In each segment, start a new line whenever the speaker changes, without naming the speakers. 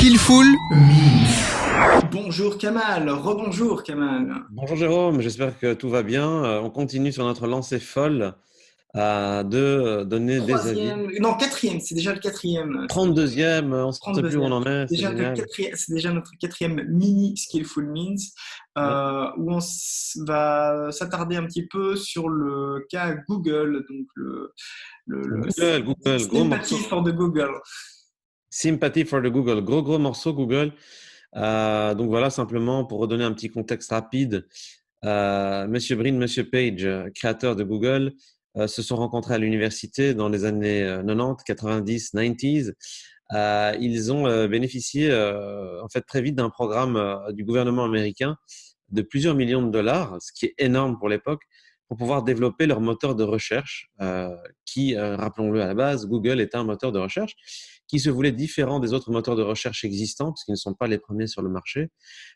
Skillful Me.
Bonjour Kamal, rebonjour Kamal.
Bonjour Jérôme, j'espère que tout va bien. On continue sur notre lancée folle de donner des avis.
Troisième, non quatrième, c'est déjà le quatrième.
32e, on ne sait plus où on
32e.
en est, c'est génial.
C'est déjà notre quatrième mini Skillful Means
Ouais.
où va s'attarder un petit peu sur le cas Google, donc
Google, gros
Sympathy
morceau.
for the Google.
Sympathy for the Google, gros morceau Google. Donc voilà, simplement pour redonner un petit contexte rapide, Monsieur Brin, Monsieur Page, créateurs de Google, se sont rencontrés à l'université dans les années 90, 90, 90s. Ils ont bénéficié en fait très vite d'un programme du gouvernement américain de plusieurs millions de dollars, ce qui est énorme pour l'époque, pour pouvoir développer leur moteur de recherche, qui, rappelons-le à la base, Google est un moteur de recherche qui se voulait différent des autres moteurs de recherche existants, puisqu'ils ne sont pas les premiers sur le marché,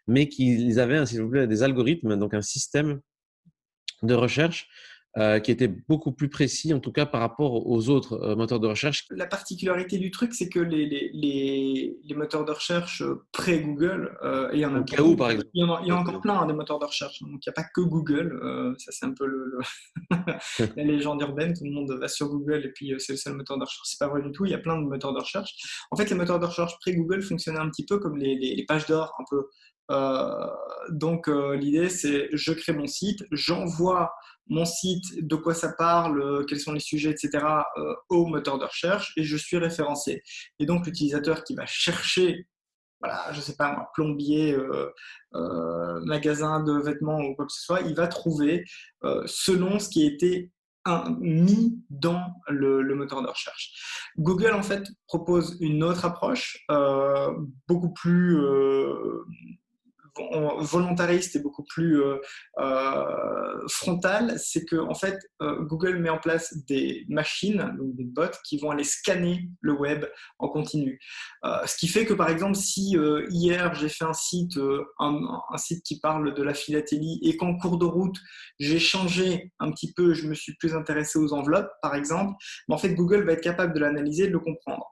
mais qu'ils avaient, s'il vous plaît, des algorithmes, donc un système de recherche qui était beaucoup plus précis, en tout cas par rapport aux autres moteurs de recherche.
La particularité du truc, c'est que les moteurs de recherche pré-Google, et il y en a
Donc,
beaucoup,
Yahoo, par exemple.
il y en a encore plein des moteurs de recherche, donc il n'y a pas que Google, ça c'est un peu la légende urbaine, tout le monde va sur Google et puis c'est le seul moteur de recherche, c'est pas vrai du tout, il y a plein de moteurs de recherche. En fait, les moteurs de recherche pré-Google fonctionnaient un petit peu comme les pages d'or, un peu. Donc l'idée c'est je crée mon site, j'envoie mon site, de quoi ça parle, quels sont les sujets, etc., au moteur de recherche et je suis référencé. Et donc l'utilisateur qui va chercher, voilà, je sais pas, un plombier, magasin de vêtements ou quoi que ce soit, il va trouver selon ce qui a été mis dans le moteur de recherche. Google en fait propose une autre approche, beaucoup plus volontariste et beaucoup plus frontal, c'est que en fait Google met en place des machines, donc des bots qui vont aller scanner le web en continu. Ce qui fait que par exemple si hier j'ai fait un site qui parle de la philatélie et qu'en cours de route j'ai changé un petit peu, je me suis plus intéressé aux enveloppes par exemple, mais en fait Google va être capable de l'analyser et de le comprendre.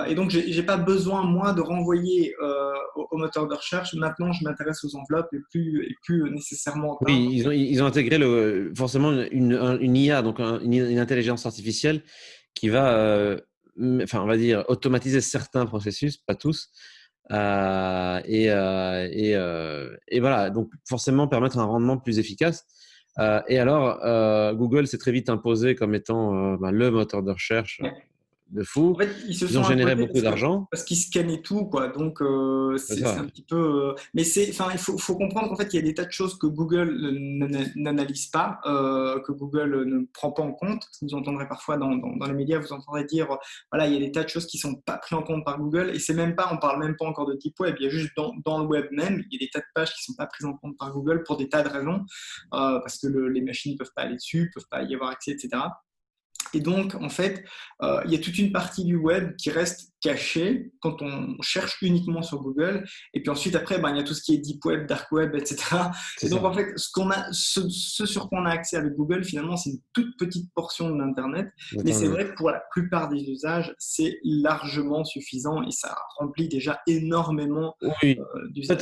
Et donc, j'ai pas besoin, moi, de renvoyer au moteur de recherche. Maintenant, je m'intéresse aux enveloppes et plus nécessairement au timbre.
Oui, ils ont intégré forcément une IA, donc une intelligence artificielle qui va, enfin, on va dire, automatiser certains processus, pas tous, et voilà, donc forcément permettre un rendement plus efficace. Et alors, Google s'est très vite imposé comme étant le moteur de recherche
Ouais.
de fou.
En fait, ils se
Ils
sont
ont généré
imposés
beaucoup d'argent.
parce qu'ils scannaient tout, quoi. Donc,
C'est
c'est
ça.
un petit peu. Mais enfin, faut comprendre qu'en fait, il y a des tas de choses que Google n'analyse pas, que Google ne prend pas en compte. Vous entendrez parfois dans les médias, vous entendrez dire, voilà, il y a des tas de choses qui sont pas prises en compte par Google. Et c'est même pas, on parle même pas encore de deep web. Il y a juste dans le web même, il y a des tas de pages qui sont pas prises en compte par Google pour des tas de raisons, parce que les machines peuvent pas aller dessus, peuvent pas y avoir accès, etc. Et donc, en fait, il y a toute une partie du web qui reste cachée quand on cherche uniquement sur Google. Et puis ensuite, après, il y a tout ce qui est deep web, dark web, etc.
C'est
Et donc,
ça.
en fait, ce sur quoi on a accès avec Google, finalement, c'est une toute petite portion de l'Internet. Mais c'est vrai que pour la plupart des usages, c'est largement suffisant et ça remplit déjà énormément
Oui. En fait,
d'usages.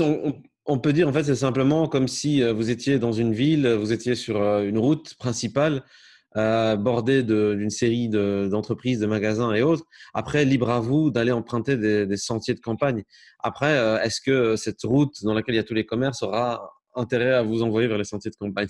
on peut dire, en fait, c'est simplement comme si vous étiez dans une ville, vous étiez sur une route principale, bordée d'une série d'entreprises, de magasins et autres. Après, libre à vous d'aller emprunter des sentiers de campagne. Après, est-ce que cette route dans laquelle il y a tous les commerces aura intérêt à vous envoyer vers les sentiers de campagne?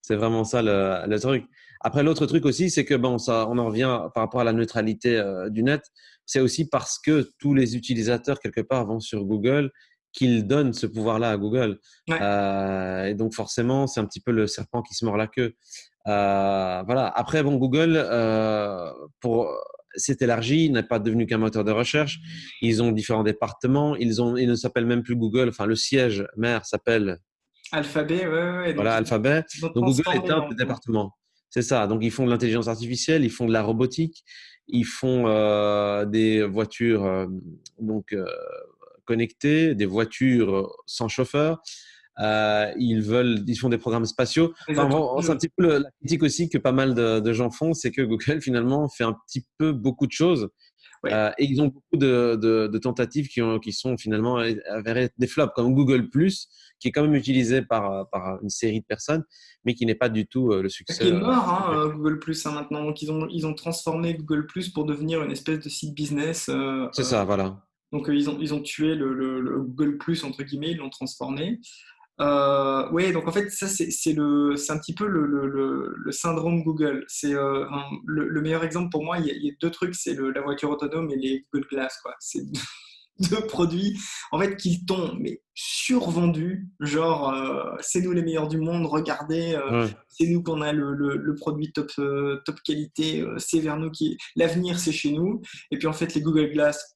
C'est vraiment ça le truc. Après, l'autre truc aussi, c'est que bon, ça, on en revient par rapport à la neutralité du net. C'est aussi parce que tous les utilisateurs, quelque part, vont sur Google qu'ils donnent ce pouvoir-là à Google.
Ouais.
Et donc, forcément, c'est un petit peu le serpent qui se mord la queue. Voilà. Après, bon, Google, s'est élargi, il n'est pas devenu qu'un moteur de recherche. Ils ont différents départements. Ils ne s'appellent même plus Google. Enfin, le siège mère s'appelle
Alphabet, ouais. Donc,
voilà, Alphabet.
ils ont
Donc Google
transformé
est un
en.
des départements. C'est ça. Donc ils font de l'intelligence artificielle, ils font de la robotique, ils font des voitures connectées, des voitures sans chauffeur. Ils font des programmes spatiaux.
Les
Enfin,
atouts
bon,
de
c'est un
jeu.
petit peu la critique aussi que pas mal de gens font, c'est que Google finalement fait un petit peu beaucoup de choses.
Ouais.
Et ils ont beaucoup de tentatives qui sont finalement avérées des flops, comme Google+, qui est quand même utilisé par une série de personnes, mais qui n'est pas du tout le succès.
Qui est mort, hein, Google Plus maintenant. Donc ils ont transformé Google Plus pour devenir une espèce de site business.
C'est ça, voilà.
Donc ils ont tué le Google Plus entre guillemets, ils l'ont transformé. Ouais, donc en fait ça c'est un petit peu le syndrome Google. C'est le meilleur exemple pour moi. Il y a deux trucs, c'est la voiture autonome et les Google Glass, quoi. C'est deux produits en fait qui t'ont mais survendu, genre c'est nous les meilleurs du monde, regardez,
Ouais.
c'est nous qu'on a le produit top qualité, c'est vers nous qui l'avenir, c'est chez nous. Et puis en fait les Google Glass,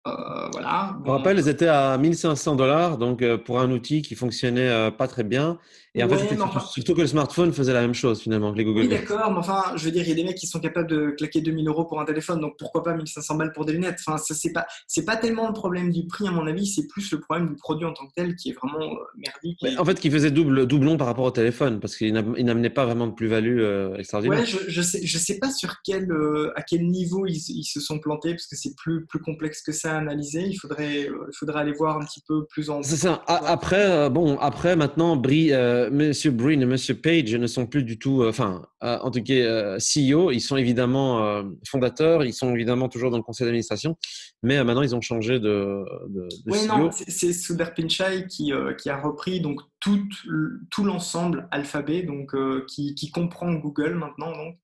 voilà,
Je me
bon.
rappelle, ils étaient à 1 500 $, donc pour un outil qui fonctionnait pas très bien. Et en fait,
Ouais,
c'était
mais enfin,
surtout que le smartphone faisait la même chose finalement que les Google
oui,
Glass.
d'accord, mais enfin, je veux dire, il y a des mecs qui sont capables de claquer 2 000 € pour un téléphone, donc pourquoi pas 1 500 balles pour des lunettes? Enfin, ça, c'est pas tellement le problème du prix, à mon avis, c'est plus le problème du produit en tant que tel qui est vraiment merdique.
Mais en fait, qui faisait doublon par rapport au téléphone, parce qu'il n'amenait pas vraiment de plus-value extraordinaire.
Ouais, je sais pas à quel niveau ils se sont plantés, parce que c'est plus complexe que ça à analyser. Il faudrait aller voir un petit peu plus en
C'est
profondeur.
ça. Après, après maintenant, Monsieur Brin et Monsieur Page ne sont plus du tout, en tout cas, CEO. Ils sont évidemment fondateurs, ils sont évidemment toujours dans le conseil d'administration, mais maintenant ils ont changé de
Oui, non,
CEO.
c'est Sundar Pichai qui a repris donc tout l'ensemble Alphabet, donc qui comprend Google maintenant. Donc.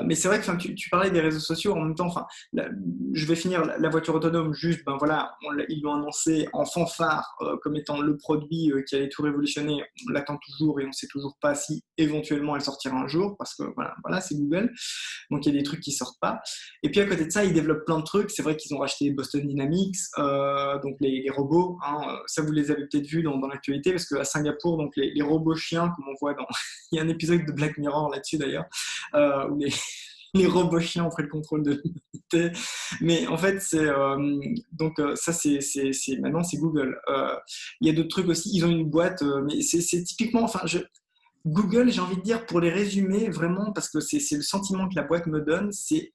Mais c'est vrai que enfin, tu parlais des réseaux sociaux en même temps. Enfin, je vais finir la voiture autonome. Juste, ben voilà, ils l'ont annoncé en fanfare comme étant le produit qui allait tout révolutionner. On l'attend toujours et on ne sait toujours pas si éventuellement elle sortira un jour parce que voilà, c'est Google. Donc il y a des trucs qui sortent pas. Et puis à côté de ça, ils développent plein de trucs. C'est vrai qu'ils ont racheté Boston Dynamics, donc les robots. Hein, ça, vous les avez peut-être vus dans l'actualité, parce qu'à Singapour, donc les robots chiens, comme on voit dans. Il y a un épisode de Black Mirror là-dessus d'ailleurs, où les robots chiens ont pris le contrôle de l'humanité. Mais en fait, donc ça, maintenant c'est Google. Il y a d'autres trucs aussi. Ils ont une boîte, mais c'est typiquement. Enfin, Google, j'ai envie de dire, pour les résumer vraiment, parce que c'est le sentiment que la boîte me donne, c'est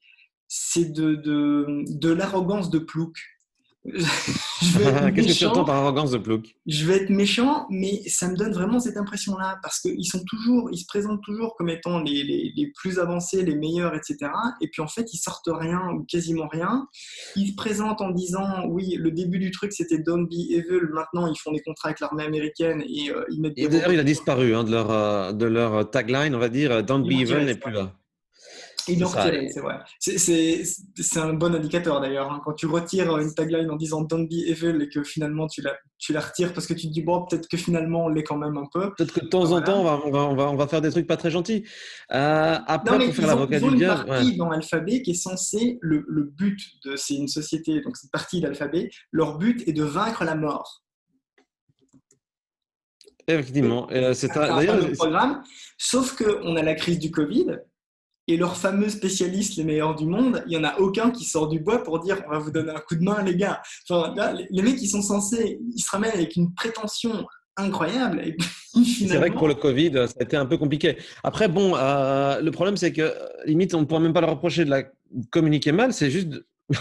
de l'arrogance de Plouc. Je vais être
Qu'est-ce que tu entends
méchant,
par arrogance de Plouc?
mais ça me donne vraiment cette impression-là, parce qu'ils se présentent toujours comme étant les plus avancés, les meilleurs, etc. Et puis en fait, ils sortent rien ou quasiment rien. Ils se présentent en disant, oui, le début du truc, c'était Don't Be Evil. Maintenant, ils font des contrats avec l'armée américaine et ils mettent des
Et d'ailleurs,
robots.
il a disparu hein, de leur tagline, on va dire, Don't
Ils
be
l'ont
evil
retiré,
n'est
c'est
plus
vrai.
là.
Ils
C'est
l'ont
ça.
retiré, c'est vrai. C'est un bon indicateur d'ailleurs, hein. Quand tu retires une tagline en disant Don't be evil et que finalement tu la retires parce que tu te dis, bon, peut-être que finalement on l'est quand même un peu.
Peut-être que de temps en temps,
Voilà.
on va faire des trucs pas très gentils.
Non,
Après,
mais
pour faire l'avocat
ils ont
du
une
diable, ouais,
partie dans Alphabet qui est censée, le but c'est une société, donc c'est une partie d'Alphabet, leur but est de vaincre la mort.
effectivement.
C'est un
D'ailleurs,
fameux programme, sauf qu'on a la crise du Covid. Et leurs fameux spécialistes, les meilleurs du monde, il n'y en a aucun qui sort du bois pour dire on va vous donner un coup de main, les gars. Enfin, là, les mecs, ils sont censés, ils se ramènent avec une prétention incroyable. Et puis,
c'est vrai que pour le
finalement,
Covid, ça a été un peu compliqué. Après, bon, le problème, c'est que limite, on ne pourra même pas leur reprocher de communiquer mal, c'est juste.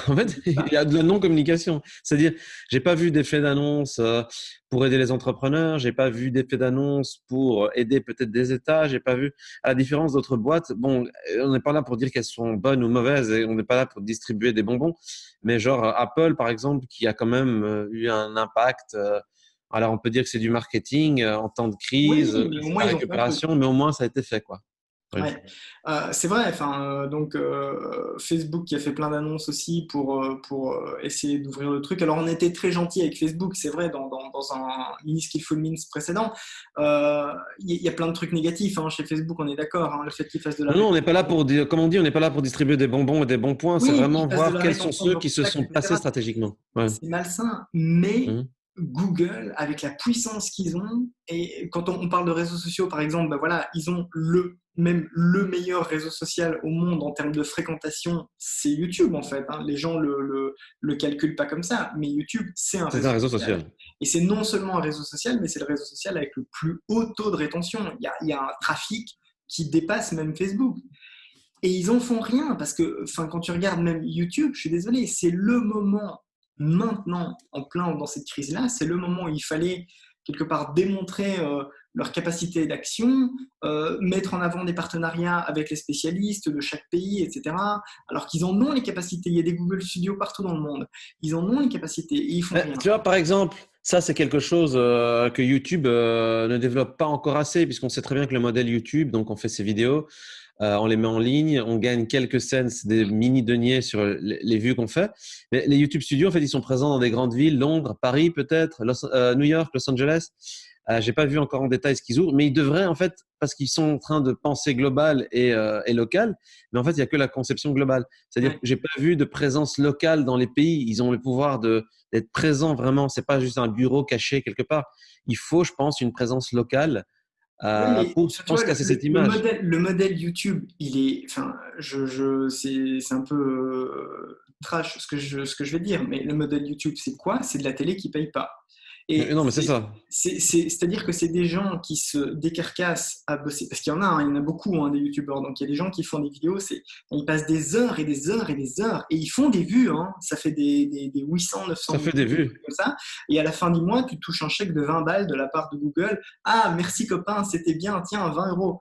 En fait, il y a de la non-communication. C'est-à-dire, j'ai pas vu d'effet d'annonce pour aider les entrepreneurs, j'ai pas vu d'effet d'annonce pour aider peut-être des États, j'ai pas vu, à la différence d'autres boîtes, bon, on n'est pas là pour dire qu'elles sont bonnes ou mauvaises, et on n'est pas là pour distribuer des bonbons, mais genre Apple, par exemple, qui a quand même eu un impact. Alors, on peut dire que c'est du marketing en temps de crise,
oui, mais au
c'est
moins,
la
ils ont fait un truc.
récupération, mais au moins ça a été fait, quoi. Oui.
Ouais. C'est vrai, enfin, donc Facebook qui a fait plein d'annonces aussi pour essayer d'ouvrir le truc. Alors on était très gentil avec Facebook, c'est vrai, dans un Mini Skillful Minutes précédent. Il y a plein de trucs négatifs hein, chez Facebook, on est d'accord, hein, le fait qu'ils fassent de la
Non, non, on n'est pas là
rétention.
pour dire, comme on dit, on n'est pas là pour distribuer des bonbons et des bons points, c'est
Oui,
vraiment
qu'ils fassent de
voir
la
quels sont
rétention de
ceux
vos
qui se
contacts,
sont placés
etc.
stratégiquement. Ouais.
C'est malsain, mais
Mhm.
Google, avec la puissance qu'ils ont, et quand on parle de réseaux sociaux, par exemple, ben voilà, ils ont même le meilleur réseau social au monde en termes de fréquentation, c'est YouTube en fait. Hein. Les gens le calculent pas comme ça, mais YouTube, c'est un
C'est
réseau
un réseau
social.
social.
Et c'est non seulement un réseau social, mais c'est le réseau social avec le plus haut taux de rétention. Il y a un trafic qui dépasse même Facebook. Et ils en font rien parce que, enfin, quand tu regardes même YouTube, je suis désolé, c'est le moment maintenant, en plein dans cette crise-là, c'est le moment où il fallait quelque part démontrer leur capacité d'action, mettre en avant des partenariats avec les spécialistes de chaque pays, etc. Alors qu'ils en ont les capacités. Il y a des Google Studios partout dans le monde. Ils en ont les capacités et ils font rien.
Tu vois, par exemple, ça, c'est quelque chose que YouTube ne développe pas encore assez, puisqu'on sait très bien que le modèle YouTube, donc on fait ses vidéos, on les met en ligne, on gagne quelques cents, des mini-deniers sur les vues qu'on fait. Mais les YouTube Studios, en fait, ils sont présents dans des grandes villes, Londres, Paris peut-être, New York, Los Angeles. J'ai pas vu encore en détail ce qu'ils ouvrent, mais ils devraient en fait, parce qu'ils sont en train de penser global et local, mais en fait, il y a que la conception globale. C'est-à-dire
Ouais.
que j'ai pas vu de présence locale dans les pays. Ils ont le pouvoir d'être présents vraiment. C'est pas juste un bureau caché quelque part. Il faut, je pense, une présence locale
Oui, mais
pour, je
tu
pense,
vois,
casser cette image.
le modèle YouTube, il est, enfin, c'est un peu trash ce que je vais dire, mais le modèle YouTube, c'est quoi? C'est de la télé qui paye pas. Et
Non, mais c'est ça.
c'est-à-dire que c'est des gens qui se décarcassent à bosser, parce qu'il y en a, hein, il y en a beaucoup hein, des YouTubeurs, donc il y a des gens qui font des vidéos, ils passent des heures et des heures et des heures, et ils font des vues, hein, ça fait des 800, 900
Ça
000
fait des
vues,
vues.
comme ça, et à la fin du mois, tu touches un chèque de 20 balles de la part de Google. Ah, merci copain, c'était bien, tiens, 20 euros.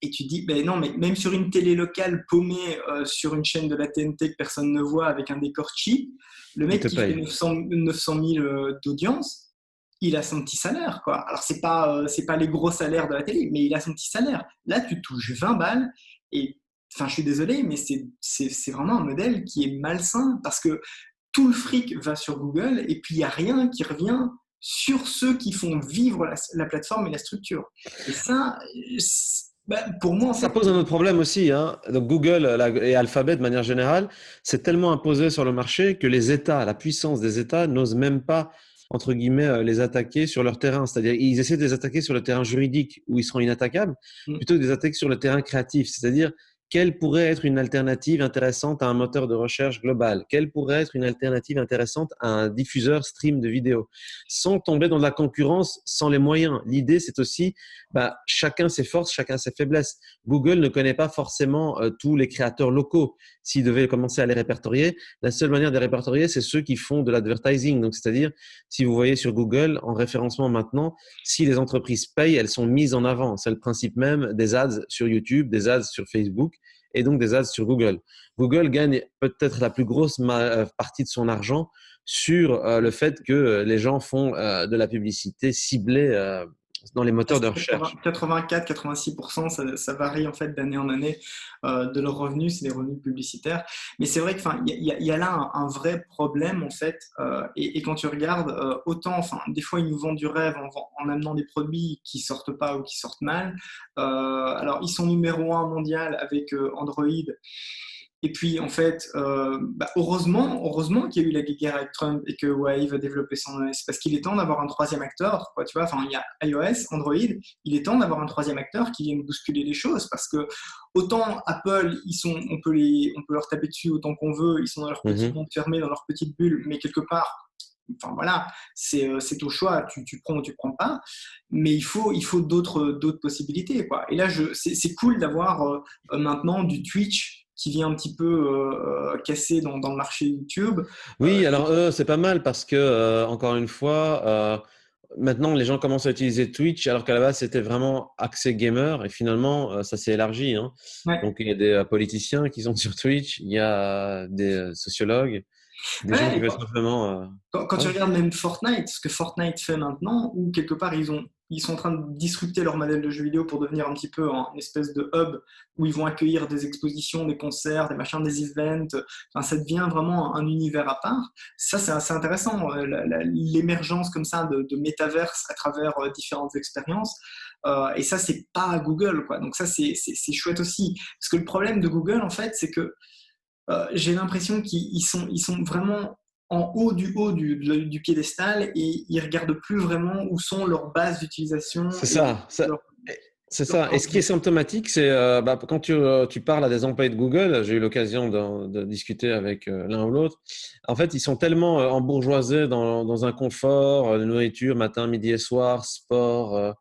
Et tu dis, ben non, mais même sur une télé locale paumée sur une chaîne de la TNT que personne ne voit avec un décor cheap, le
Ils
mec
te
qui fait
payent.
900 000 d'audience, il a son petit salaire, quoi. Alors, c'est pas les gros salaires de la télé, mais il a son petit salaire. Là, tu touches 20 balles et, enfin, je suis désolé, mais c'est vraiment un modèle qui est malsain parce que tout le fric va sur Google et puis il n'y a rien qui revient sur ceux qui font vivre la plateforme et la structure. Et ça, bah, pour moi, en
Ça
fait,
pose un autre problème aussi, hein. Donc Google et Alphabet, de manière générale, c'est tellement imposé sur le marché que les États, la puissance des États, n'osent même pas, entre guillemets, les attaquer sur leur terrain. C'est-à-dire, ils essaient de les attaquer sur le terrain juridique où ils seront inattaquables, plutôt que de les attaquer sur le terrain créatif. C'est-à-dire, quelle pourrait être une alternative intéressante à un moteur de recherche global? Quelle pourrait être une alternative intéressante à un diffuseur stream de vidéos? Sans tomber dans de la concurrence, sans les moyens. L'idée, c'est aussi, bah, chacun ses forces, chacun ses faiblesses. Google ne connaît pas forcément tous les créateurs locaux. S'il devait commencer à les répertorier, la seule manière de les répertorier, c'est ceux qui font de l'advertising. Donc, c'est-à-dire, si vous voyez sur Google, en référencement maintenant, si les entreprises payent, elles sont mises en avant. C'est le principe même des ads sur YouTube, des ads sur Facebook et donc des ads sur Google. Google gagne peut-être la plus grosse partie de son argent sur le fait que les gens font de la publicité ciblée dans les moteurs de recherche.
84-86%, ça varie en fait d'année en année de leurs revenus, c'est les revenus publicitaires. Mais c'est vrai qu'il y a là un vrai problème en fait. Et quand tu regardes, autant, enfin, des fois ils nous vendent du rêve en amenant des produits qui sortent pas ou qui sortent mal. Alors ils sont numéro un mondial avec Android. Et puis, en fait, heureusement qu'il y a eu la guerre avec Trump et que Wave a développé son OS, parce qu'il est temps d'avoir un troisième acteur, quoi, tu vois. Enfin, il y a iOS, Android, il est temps d'avoir un troisième acteur qui vienne bousculer les choses, parce que autant Apple, on peut leur taper dessus autant qu'on veut, ils sont dans leur petit
Mhm.
monde fermé, dans leur petite bulle, mais quelque part, enfin voilà, c'est au choix, tu prends ou tu prends pas, mais il faut d'autres possibilités, quoi. Et là, c'est cool d'avoir maintenant du Twitch qui vient un petit peu casser dans le marché YouTube.
Oui, alors c'est pas mal parce que, encore une fois, maintenant les gens commencent à utiliser Twitch alors qu'à la base c'était vraiment axé gamer et finalement ça s'est élargi, hein.
Ouais.
Donc il y a des politiciens qui sont sur Twitch, il y a des sociologues, des gens qui
Ouais,
veulent simplement.
quand tu
Ouais.
regardes même Fortnite, ce que Fortnite fait maintenant, où quelque part ils sont en train de disrupter leur modèle de jeu vidéo pour devenir un petit peu une espèce de hub où ils vont accueillir des expositions, des concerts, des machins, des events. Enfin, ça devient vraiment un univers à part. Ça, c'est assez intéressant, l'émergence comme ça de métaverse à travers différentes expériences. Et ça, c'est pas Google, quoi. Donc ça, c'est chouette aussi. Parce que le problème de Google, en fait, c'est que j'ai l'impression ils sont vraiment en haut du piédestal et ils regardent plus vraiment où sont leurs bases d'utilisation
C'est
et
ça,
leur,
c'est
leur
ça. Et ce qui est symptomatique, c'est bah, quand tu parles à des employés de Google, j'ai eu l'occasion de discuter avec l'un ou l'autre. En fait, ils sont tellement embourgeoisés dans un confort, de nourriture, matin, midi et soir, sport,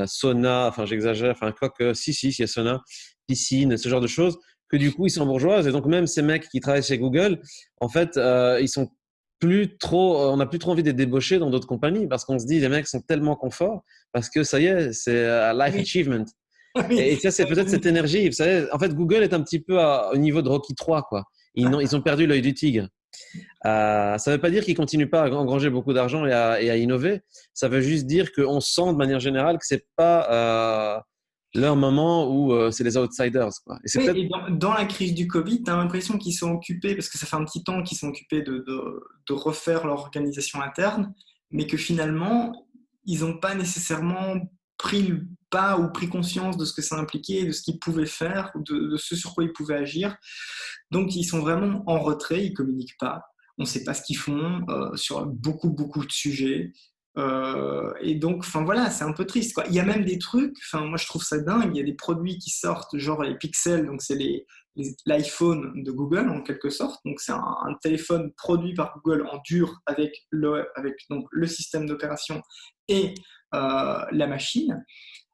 sauna, enfin j'exagère, enfin quoique, si, il y a sauna. piscine, ce genre de choses, que du coup, ils sont bourgeoises. Et donc, même ces mecs qui travaillent chez Google, en fait, ils sont plus trop, on n'a plus trop envie de les débaucher dans d'autres compagnies parce qu'on se dit, les mecs sont tellement confort parce que ça y est, c'est life
Oui,
achievement. Et
oui.
ça, c'est peut-être cette énergie. Vous savez, en fait, Google est un petit peu au niveau de Rocky 3, quoi. Ils ont perdu l'œil du tigre. Ça ne veut pas dire qu'ils continuent pas à engranger beaucoup d'argent et à innover. Ça veut juste dire qu'on sent de manière générale que c'est pas leur moment où c'est les outsiders, quoi. Et c'est
Oui,
peut-être,
et dans la crise du Covid, tu as l'impression qu'ils sont occupés, parce que ça fait un petit temps qu'ils sont occupés de refaire leur organisation interne, mais que finalement, ils n'ont pas nécessairement pris le pas ou pris conscience de ce que ça impliquait, de ce qu'ils pouvaient faire, de ce sur quoi ils pouvaient agir. Donc, ils sont vraiment en retrait, ils communiquent pas. On ne sait pas ce qu'ils font sur beaucoup, beaucoup de sujets. Et donc, enfin voilà, c'est un peu triste, quoi. Il y a même des trucs, enfin moi je trouve ça dingue. Il y a des produits qui sortent, genre les Pixels, donc c'est l'iPhone de Google en quelque sorte. Donc c'est un téléphone produit par Google en dur avec donc le système d'opération et la machine.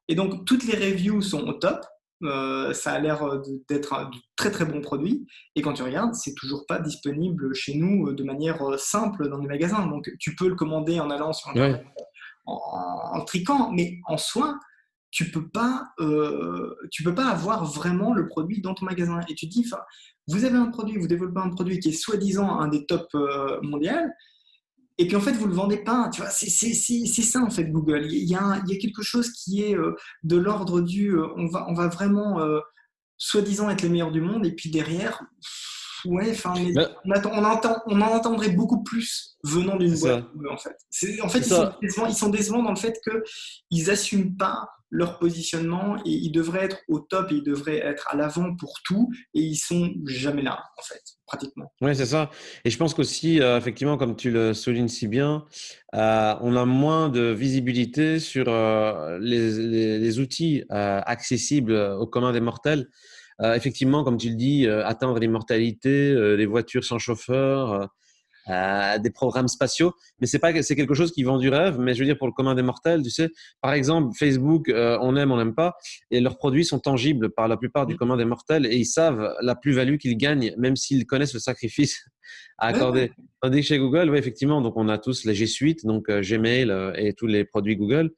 Et donc, toutes les reviews sont au top. Ça a l'air d'être un très très bon produit. Et quand tu regardes, c'est toujours pas disponible chez nous de manière simple dans les magasins. Donc, tu peux le commander en allant sur
ouais,
Internet en cliquant, mais en soi, tu peux pas avoir vraiment le produit dans ton magasin. Et tu te dis, enfin, vous avez un produit, vous développez un produit qui est soi-disant un des tops mondial, et puis en fait, vous ne le vendez pas. Tu vois, c'est ça en fait Google. Il y a quelque chose qui est de l'ordre du on va vraiment soi-disant être les meilleurs du monde, et puis derrière, ouais, enfin, mais
mais
on en entendrait beaucoup plus venant
c'est
d'une boîte
ça,
en fait. En fait,
c'est ça.
ils sont décevants dans le fait qu'ils n'assument pas leur positionnement et ils devraient être au top et ils devraient être à l'avant pour tout et ils sont jamais là en fait, pratiquement.
Oui, c'est ça. Et je pense qu'aussi, effectivement, comme tu le soulignes si bien, on a moins de visibilité sur les outils accessibles au commun des mortels. Effectivement, comme tu le dis, atteindre l'immortalité, les voitures sans chauffeur, des programmes spatiaux, mais c'est pas c'est quelque chose qui vend du rêve, mais je veux dire pour le commun des mortels, tu sais, par exemple Facebook, on n'aime pas, et leurs produits sont tangibles par la plupart du commun des mortels et ils savent la plus-value qu'ils gagnent, même s'ils connaissent le sacrifice à
Ouais, ouais.
accorder. Tandis que chez Google, oui, effectivement, donc on a tous les G Suite, donc Gmail et tous les produits Google,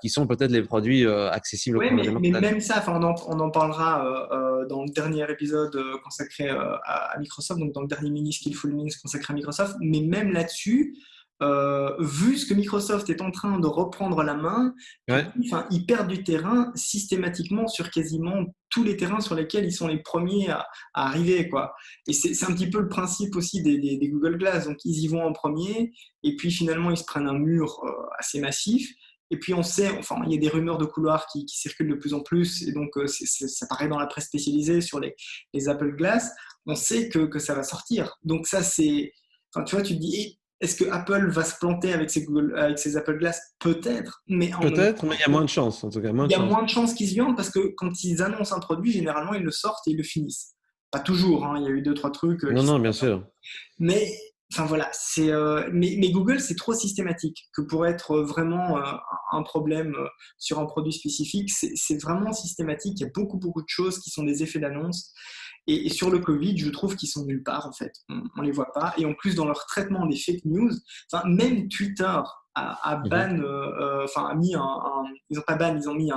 qui sont peut-être les produits accessibles au
Ouais,
commun des
mais
mortels.
même ça, enfin, on en parlera dans le dernier épisode consacré à Microsoft, donc dans le dernier mini Skillful Minutes consacré à Microsoft. Mais même là-dessus, vu ce que Microsoft est en train de reprendre la main, tu te
Ouais,
dis, enfin, ils perdent du terrain systématiquement sur quasiment tous les terrains sur lesquels ils sont les premiers à arriver, quoi. Et c'est un petit peu le principe aussi des Google Glass. Donc ils y vont en premier, et puis finalement ils se prennent un mur assez massif. Et puis on sait, enfin, il y a des rumeurs de couloirs qui circulent de plus en plus, et donc ça paraît dans la presse spécialisée sur les Apple Glass. On sait que ça va sortir. Donc ça, c'est, enfin, tu vois, tu te dis, est-ce que Apple va se planter avec ses Apple Glass? Peut-être, mais en même
peut-être, mais
temps,
il y a moins de chance, en tout cas, moins
il
de
y a
chance.
moins de chances qu'ils se viandent parce que quand ils annoncent un produit, généralement ils le sortent et ils le finissent. Pas toujours, hein, il y a eu deux, trois trucs
Non,
qui sont
non, bien sûr.
mais enfin voilà, mais Google c'est trop systématique que pour être vraiment un problème sur un produit spécifique, c'est vraiment systématique. Il y a beaucoup beaucoup de choses qui sont des effets d'annonce. Et sur le Covid, je trouve qu'ils sont nulle part en fait. On les voit pas. Et en plus dans leur traitement des fake news, enfin même Twitter a
Mhm.
ban, enfin a mis ils ont pas ban, ils ont mis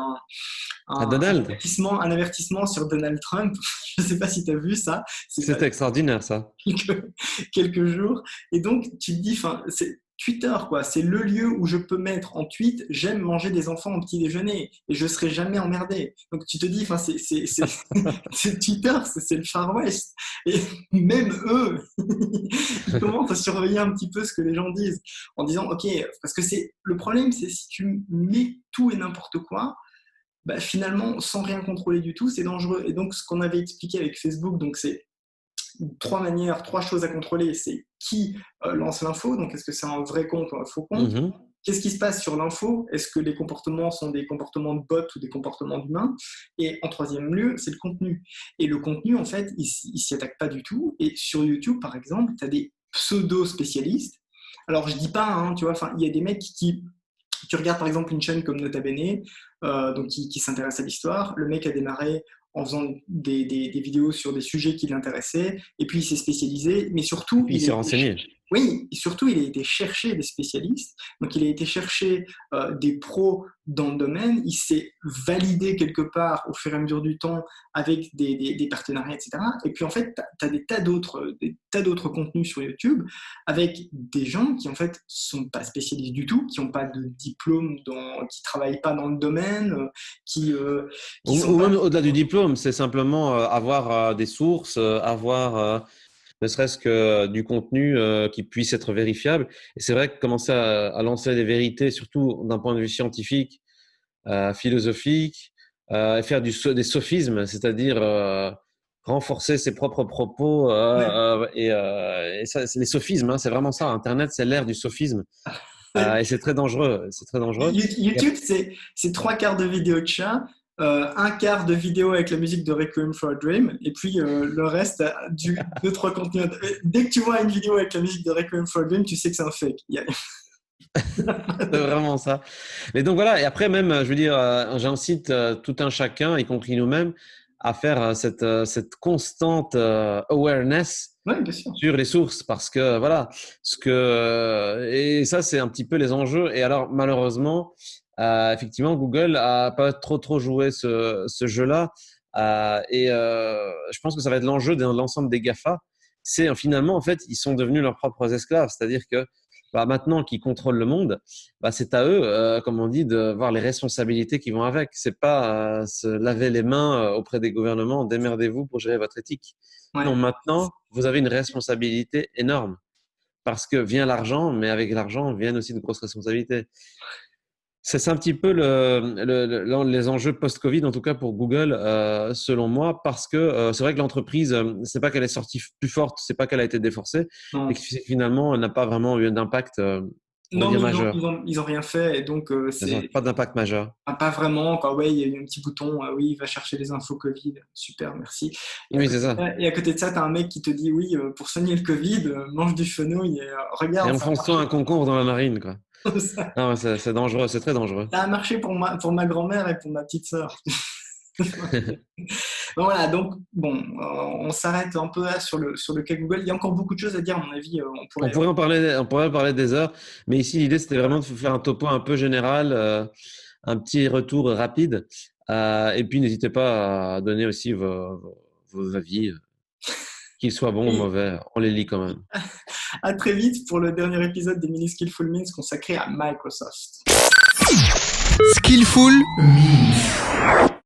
À Donald,
un avertissement sur Donald Trump. Je sais pas si tu as vu ça. C'est
c'était extraordinaire, ça.
quelques, quelques jours. Et donc, tu te dis, enfin, c'est Twitter, quoi. C'est le lieu où je peux mettre en tweet, j'aime manger des enfants au petit déjeuner et je serai jamais emmerdé. Donc, tu te dis, enfin, c'est Twitter, c'est le Far West. Et même eux, ils commencent à surveiller un petit peu ce que les gens disent en disant, OK, parce que le problème, c'est si tu mets tout et n'importe quoi, bah, finalement, sans rien contrôler du tout, c'est dangereux. Et donc, ce qu'on avait expliqué avec Facebook, donc c'est trois choses à contrôler. C'est qui lance l'info, donc est-ce que c'est un vrai compte ou un faux compte?
Mhm.
Qu'est-ce qui se passe sur l'info? Est-ce que les comportements sont des comportements de bots ou des comportements d'humains? Et en troisième lieu, c'est le contenu. Et le contenu, en fait, il s'y attaque pas du tout. Et sur YouTube, par exemple, tu as des pseudo-spécialistes. Alors, je dis pas, hein, tu vois, il y a des mecs tu regardes par exemple une chaîne comme Nota Bene, donc qui s'intéresse à l'histoire. Le mec a démarré en faisant des vidéos sur des sujets qui l'intéressaient, et puis il s'est spécialisé, mais surtout,
Puis il s'est renseigné.
Oui, et surtout, il a été chercher des spécialistes, donc il a été chercher des pros dans le domaine, il s'est validé quelque part au fur et à mesure du temps avec des partenariats, etc. Et puis en fait, tu as des tas d'autres contenus sur YouTube avec des gens qui en fait sont pas spécialistes du tout, qui n'ont pas de diplôme, qui travaillent pas dans le domaine, qui
Ou même au-delà du diplôme, c'est simplement avoir des sources, avoir ne serait-ce que du contenu qui puisse être vérifiable. Et c'est vrai que commencer à lancer des vérités, surtout d'un point de vue scientifique, philosophique, et faire des sophismes, c'est-à-dire renforcer ses propres propos. Et ça, les sophismes, hein, c'est vraiment ça. Internet, c'est l'ère du sophisme. Et c'est très dangereux. C'est très dangereux.
YouTube, c'est 3 quarts de vidéos de chat, 1 quart de vidéo avec la musique de Requiem for a Dream, et puis le reste, 2-3 contenus. Dès que tu vois une vidéo avec la musique de Requiem for a Dream, tu sais que c'est un fake.
C'est vraiment ça. Mais donc voilà, et après même, je veux dire, j'incite tout un chacun, y compris nous-mêmes, à faire cette constante awareness
Ouais, bien sûr.
sur les sources, parce que voilà, et ça c'est un petit peu les enjeux. Et alors malheureusement, effectivement, Google a pas trop joué ce jeu-là, et je pense que ça va être l'enjeu de l'ensemble des GAFA. C'est finalement en fait, ils sont devenus leurs propres esclaves, c'est-à-dire que maintenant qu'ils contrôlent le monde, c'est à eux, comme on dit, de voir les responsabilités qui vont avec. C'est pas se laver les mains auprès des gouvernements, démerdez-vous pour gérer votre éthique.
Ouais.
Non, maintenant, vous avez une responsabilité énorme parce que vient l'argent, mais avec l'argent viennent aussi de grosses responsabilités. C'est un petit peu les enjeux post-Covid, en tout cas pour Google, selon moi, parce que c'est vrai que l'entreprise, c'est pas qu'elle est sortie plus forte, c'est pas qu'elle a été déforcée,
Non.
et que finalement, elle n'a pas vraiment eu d'impact
Non,
majeur.
ils ont rien fait, et donc c'est
Pas d'impact majeur.
pas vraiment. Quoi. Ouais, il y a eu un petit bouton, oui, il va chercher les infos Covid, super, merci.
Oui, c'est ça.
Et à côté de ça, tu as un mec qui te dit, oui, pour soigner le Covid, mange du fenouil et regarde.
Et enfonce-toi un concombre dans la narine, quoi.
Ça
Non, c'est dangereux, c'est très dangereux.
a marché pour ma grand-mère et pour ma petite sœur. Voilà, donc bon, on s'arrête un peu là sur le cas Google. Il y a encore beaucoup de choses à dire, à mon avis. On pourrait
en parler des heures, mais ici l'idée c'était vraiment de faire un topo un peu général, un petit retour rapide, et puis n'hésitez pas à donner aussi vos avis, qu'ils soient bons ou mauvais, on les lit quand même.
À très vite pour le dernier épisode des Mini Skillful Memes consacré à Microsoft.
Skillful Memes.